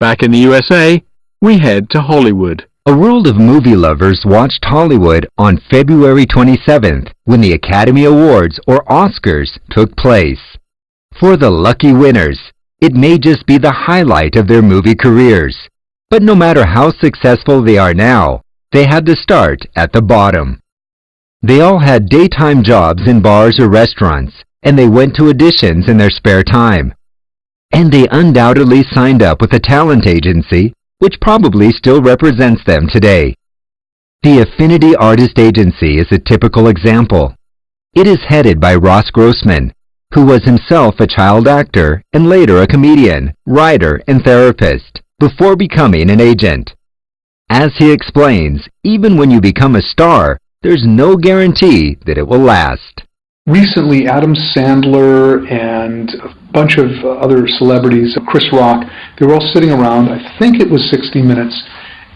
Back in the USA, we head to Hollywood. A world of movie lovers watched Hollywood on February 27th when the Academy Awards, or Oscars, took place. For the lucky winners, it may just be the highlight of their movie careers. But no matter how successful they are now, they had to start at the bottom. They all had daytime jobs in bars or restaurants, and they went to auditions in their spare time. And they undoubtedly signed up with a talent agency, which probably still represents them today. The Affinity Artists Agency is a typical example. It is headed by Ross Grossman, who was himself a child actor and later a comedian, writer, and therapist, before becoming an agent. As he explains, even when you become a star, there's no guarantee that it will last. Recently, Adam Sandler and a bunch of other celebrities, Chris Rock, they were all sitting around, I think it was 60 Minutes,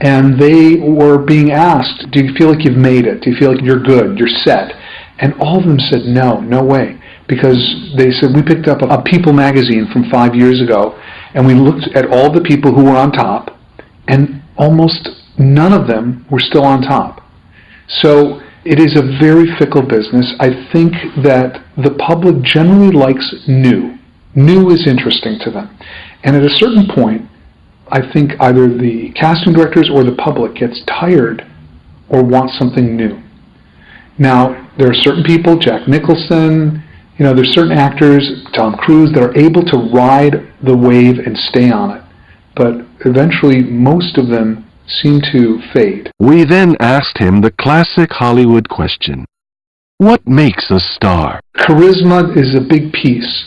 and they were being asked, do you feel like you've made it? Do you feel like you're good, you're set? And all of them said, no way. Because they said, we picked up a People magazine from 5 years ago, and we looked at all the people who were on top, and almost none of them were still on top. So it is a very fickle business. I think that the public generally likes new. New is interesting to them. And at a certain point, I think either the casting directors or the public gets tired or wants something new. Now, there are certain people, Jack Nicholson, there's certain actors, Tom Cruise, that are able to ride the wave and stay on it. But eventually, most of them seem to fade. We then asked him the classic Hollywood question. What makes a star? Charisma is a big piece.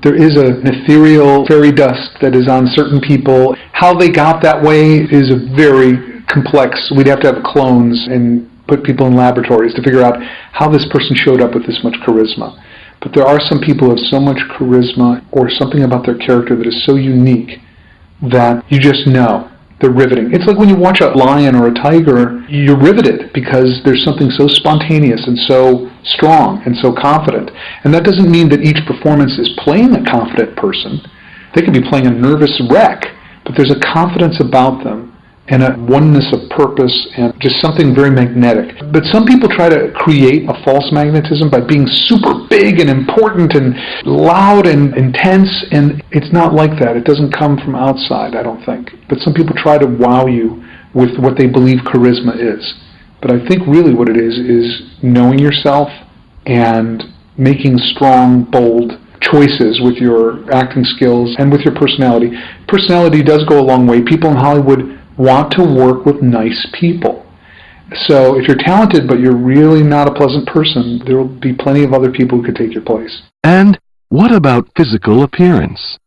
There is an ethereal fairy dust that is on certain people. How they got that way is a very complex. We'd have to have clones and put people in laboratories to figure out how this person showed up with this much charisma. But there are some people who have so much charisma or something about their character that is so unique that you just know. They're riveting. It's like when you watch a lion or a tiger, you're riveted because there's something so spontaneous and so strong and so confident. And that doesn't mean that each performance is playing a confident person. They could be playing a nervous wreck, but there's a confidence about them and a oneness of purpose and just something very magnetic. But some people try to create a false magnetism by being super big and important and loud and intense, and it's not like that. It doesn't come from outside, I don't think. But some people try to wow you with what they believe charisma is. But I think really what it is knowing yourself and making strong, bold choices with your acting skills and with your personality. Personality does go a long way. People in Hollywood want to work with nice people. So if you're talented but you're really not a pleasant person, there will be plenty of other people who could take your place. And what about physical appearance?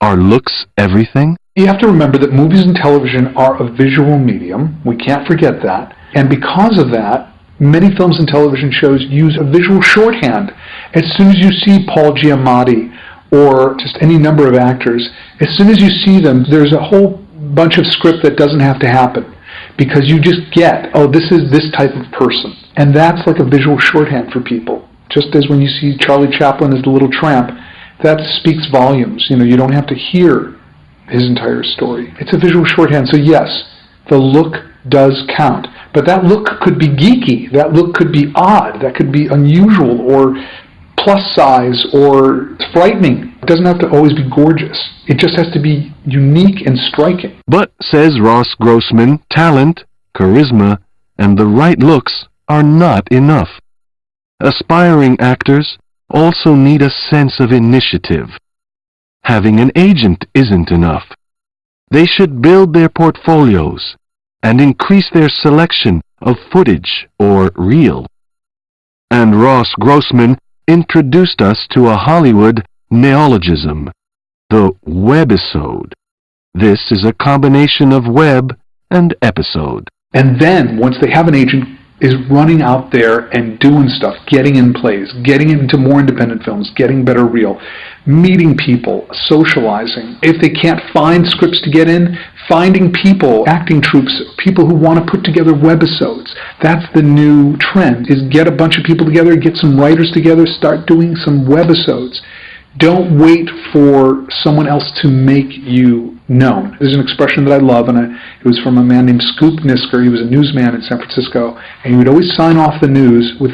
Are looks everything? You have to remember that movies and television are a visual medium. We can't forget that. And because of that, many films and television shows use a visual shorthand. As soon as you see Paul Giamatti or just any number of actors, as soon as you see them, there's a whole bunch of script that doesn't have to happen because you just get, oh, this is this type of person. And that's like a visual shorthand for people. Just as when you see Charlie Chaplin as the Little Tramp, that speaks volumes. You don't have to hear his entire story. It's a visual shorthand. So yes, the look does count. But that look could be geeky. That look could be odd. That could be unusual or plus size or frightening. It doesn't have to always be gorgeous. It just has to be unique and striking. But, says Ross Grossman, talent, charisma, and the right looks are not enough. Aspiring actors also need a sense of initiative. Having an agent isn't enough. They should build their portfolios and increase their selection of footage or reel. And Ross Grossman introduced us to a Hollywood neologism, the webisode. This is a combination of web and episode. And then, once they have an agent, is running out there and doing stuff, getting in plays, getting into more independent films, getting better reel, meeting people, socializing. If they can't find scripts to get in, finding people, acting troupes, people who want to put together webisodes. That's the new trend, is get a bunch of people together, get some writers together, start doing some webisodes. Don't wait for someone else to make you known. There's an expression that I love, and it was from a man named Scoop Nisker. He was a newsman in San Francisco, and he would always sign off the news with